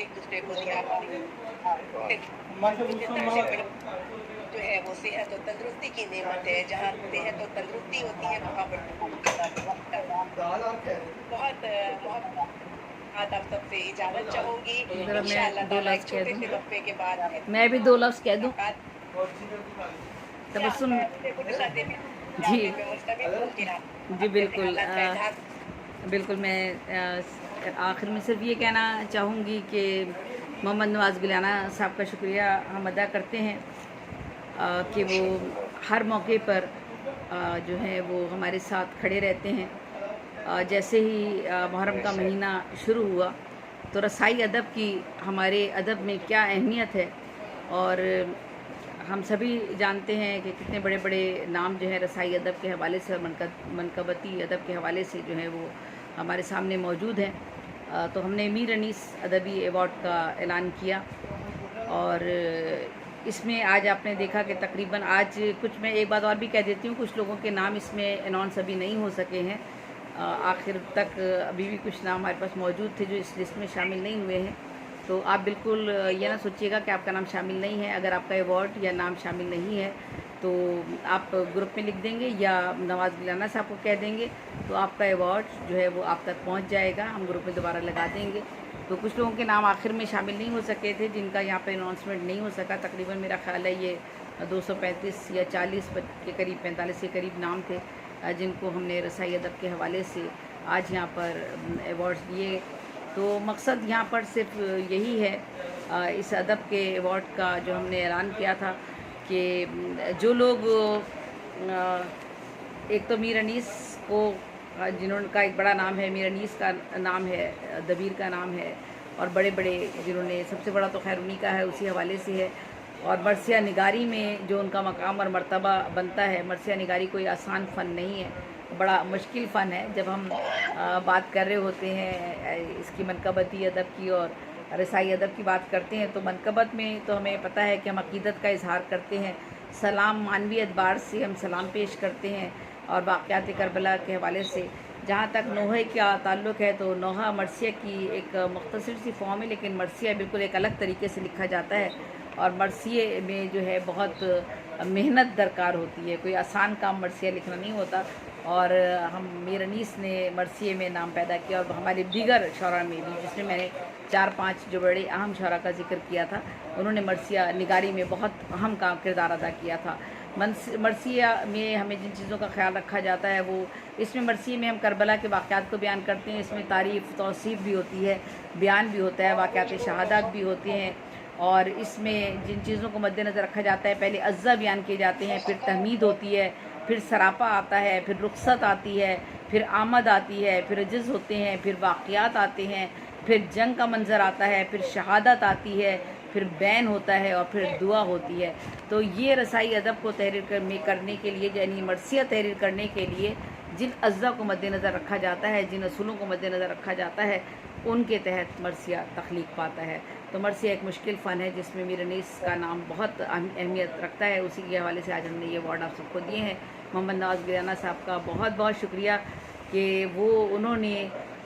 एक दूसरे को दिया जो है वो सेहत और तंदुरुस्ती की नेमत है। जहाँ सेहत और तंदुरुस्ती होती है वहाँ पर बहुत मोहब्बत आप सबसे इजाज़त चाहूँगी। ज़रा मैं इंशाअल्लाह 2 ताला एक लफ्ज़ कह छोटे दूँ, से वक़्फ़े के बाद मैं भी 2 लफ्ज़ कह दूँ। मुलाकात तबस्सुम जी, जाने में मुश्तमिल होंगे आप जी अपने बिल्कुल ख़यालात का इज़हार बिल्कुल मैं आखिर में सिर्फ ये कहना चाहूँगी कि मोहम्मद नवाज़ गिलाना साहब का शुक्रिया हम अदा करते हैं कि वो हर मौके पर जो है वो हमारे साथ खड़े रहते हैं। जैसे ही मुहर्रम का महीना शुरू हुआ तो रसाई अदब की हमारे अदब में क्या अहमियत है, और हम सभी जानते हैं कि कितने बड़े बड़े नाम जो है रसाई अदब के हवाले से और मनकबती अदब के हवाले से जो है वो हमारे सामने मौजूद हैं। तो हमने मीर अनीस अदबी अवार्ड का ऐलान किया, और इसमें आज आपने देखा कि तकरीबन आज कुछ, मैं एक बात और भी कह देती हूँ, कुछ लोगों के नाम इसमें अनाउंस अभी नहीं हो सके हैं। आखिर तक अभी भी कुछ नाम हमारे पास मौजूद थे जो इस लिस्ट में शामिल नहीं हुए हैं। तो आप बिल्कुल ये ना सोचिएगा कि आपका नाम शामिल नहीं है। अगर आपका अवार्ड या नाम शामिल नहीं है तो आप ग्रुप में लिख देंगे या नवाज़ गिलाना साहब को कह देंगे, तो आपका अवार्ड जो है वो आप तक पहुंच जाएगा, हम ग्रुप में दोबारा लगा देंगे। तो कुछ लोगों के नाम आखिर में शामिल नहीं हो सके थे, जिनका यहाँ पे अनाउंसमेंट नहीं हो सका। तकरीबन मेरा ख्याल है ये 235 या 40 के करीब, 45 के करीब नाम थे जिनको हमने रसाई अदब के हवाले से आज यहाँ पर अवार्ड्स दिए। तो मकसद यहाँ पर सिर्फ यही है इस अदब के अवार्ड का जो हमने ऐलान किया था कि जो लोग एक तो मीर अनीस को, जिन्होंने एक बड़ा नाम है, मीर अनीस का नाम है, दबीर का नाम है, और बड़े बड़े जिन्होंने, सबसे बड़ा तो खैर उन्हीं का है, उसी हवाले से है। और मरसिया निगारी में जो उनका मकाम और मर्तबा बनता है, मरसिया निगारी कोई आसान फ़न नहीं है, बड़ा मुश्किल फ़न है। जब हम बात कर रहे होते हैं इसकी मनकबती अदब की और रसाई अदब की बात करते हैं, तो मनकबत में तो हमें पता है कि हम अक़ीदत का इजहार करते हैं, सलाम मानवी एतबार से हम सलाम पेश करते हैं, और वाक़यात करबला के हवाले से जहाँ तक नोहे का ताल्लुक़ है तो नोहा मरसिया की एक मुख्तसर सी फॉर्म है, लेकिन मरसिया बिल्कुल एक अलग तरीके से लिखा जाता है, और मरसिए में जो है बहुत मेहनत दरकार होती है, कोई आसान काम मरसिया लिखना नहीं होता। और हम मीर अनीस ने मरसिए में नाम पैदा किया, और हमारे दीगर शौरा में भी, जिसमें मैंने 4-5 जो बड़े अहम शौरा का जिक्र किया था, उन्होंने मरसिया निगारी में बहुत अहम काम किरदार अदा किया था। मरसिया में हमें जिन चीज़ों का ख्याल रखा जाता है वो, इसमें मरसिए में हम करबला के वाक़यात को बयान करते हैं, इसमें तारीफ़ तौसीफ़ भी होती है, बयान भी होता है, वाक़यात शहादात भी होते हैं, और इसमें जिन चीज़ों को मद्देनज़र रखा जाता है, पहले अज़्ज़ा बयान किए जाते हैं, फिर तहमीद होती है, फिर सरापा आता है, फिर रुखसत आती है, फिर आमद आती है, फिर अजिज़ होते हैं, फिर वाक़यात आते हैं, फिर जंग का मंज़र आता है, फिर शहादत आती है, फिर बैन होता है, और फिर दुआ होती है। तो ये रसाई अदब को तहरीर करने के लिए, यानी मरसिया तहरीर करने के लिए जिन अज़्ज़ा को मद्देनज़र रखा जाता है, जिन असूलों को मद्देनज़र रखा जाता है, उनके तहत मरसिया तख्लीक पाता है। तो मरसिया एक मुश्किल फ़न है जिसमें मीर अनीस का नाम बहुत अहमियत रखता है। उसी के हवाले से आज हमने ये अवार्ड आप सबको दिए हैं। मोहम्मद नवाज़ गिलाना साहब का बहुत बहुत शुक्रिया कि उन्होंने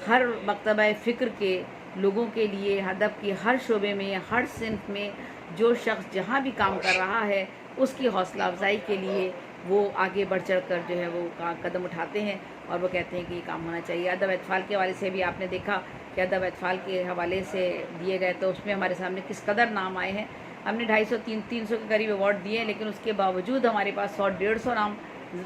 हर मकतबा फ़िक्र के लोगों के लिए, अदब की हर शोबे में, हर सिन्फ में जो शख्स जहाँ भी काम कर रहा है उसकी हौसला अफजाई के लिए वो आगे बढ़ चढ़ कर जो है वो कदम उठाते हैं, और वो कहते हैं कि ये काम होना चाहिए। अदब अतफ़ाल के हवाले से भी आपने देखा कि अदब अतफ़ाल के हवाले से दिए गए, तो उसमें हमारे सामने किस कदर नाम आए हैं। हमने 250-300 के करीब अवार्ड दिए, लेकिन उसके बावजूद हमारे पास 100-150 नाम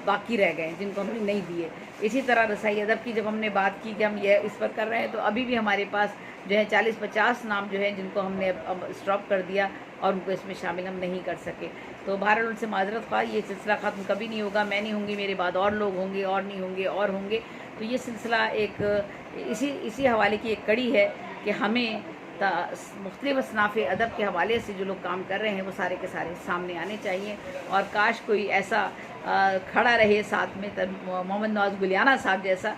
बाकी रह गए जिनको हमने नहीं दिए। इसी तरह रसाई अदब की जब हमने बात की कि हम ये इस पर कर रहे हैं, तो अभी भी हमारे पास जो है 40-50 नाम जो है जिनको हमने अब स्टॉप कर दिया और उनको इसमें शामिल हम नहीं कर सके। तो बहरहाल उनसे माजरत ख्वाह, ये सिलसिला ख़त्म कभी नहीं होगा। मैं नहीं होंगी, मेरे बाद और लोग होंगे, और नहीं होंगे और होंगे। तो ये सिलसिला एक इसी हवाले की एक कड़ी है कि हमें मुख्तलिफ़ असनाफ़ अदब के हवाले से जो लोग काम कर रहे हैं वो सारे के सारे सामने आने चाहिए, और काश कोई ऐसा खड़ा रहे साथ में, मोहम्मद नवाज़ गिलाना साहब जैसा,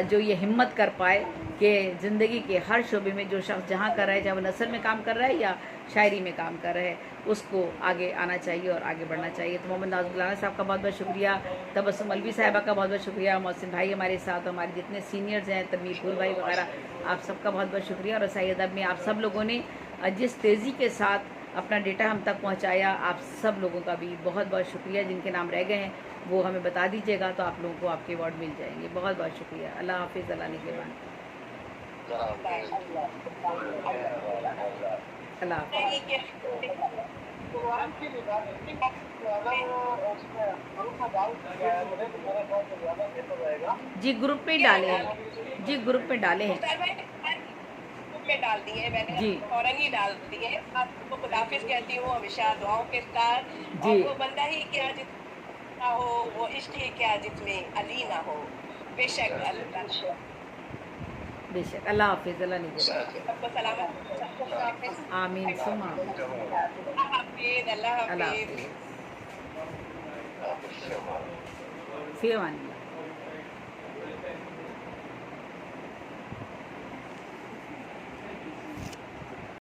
जो ये हिम्मत कर पाए कि ज़िंदगी के हर शोबे में जो शख्स जहाँ कर रहा है, चाहे वो नस्ल में काम कर रहा है या शायरी में काम कर रहा है, उसको आगे आना चाहिए और आगे बढ़ना चाहिए। तो मोहम्मद नाज़ुल्लाह साहब का बहुत बहुत शुक्रिया, तबस्सुम अलवी साहिबा का बहुत बहुत शुक्रिया, मोहसिन भाई हमारे साथ, हमारे जितने सीनियर्स हैं, तनवीर फूल भाई वगैरह, आप सबका बहुत बहुत शुक्रिया। और सही अदब में आप सब लोगों ने जिस तेज़ी के साथ अपना डेटा हम तक पहुंचाया, आप सब लोगों का भी बहुत बहुत शुक्रिया। जिनके नाम रह गए हैं वो हमें बता दीजिएगा, तो आप लोगों को आपके अवार्ड मिल जाएंगे। बहुत बहुत शुक्रिया। अल्लाह हाफिज़, अल्लाह निगहबान। अल्लाह हाफिज़। जी ग्रुप में डाले हैं, जी ग्रुप में डाले हैं ग्रुप में डाल दिए मैंने, जी। फौरन ही डाल दिए। आपको खुदाफिज कहती हूँ हमेशा दुआओं के साथ। जी। और वो बंदा ही क्या जितना हो, वो इश्क ही क्या जिसमें अली ना हो। बेशक अल्लाह, बेशक। अल्लाह हाफिज़, अल्लाह निगहबान। सबको सलामत, सबको हाफिज। आमीन सुमा आमीन। अल्लाह हाफिज, अल्लाह अल्लाह हाफिज। हाफिज़। फ़ी अमान अल्लाह।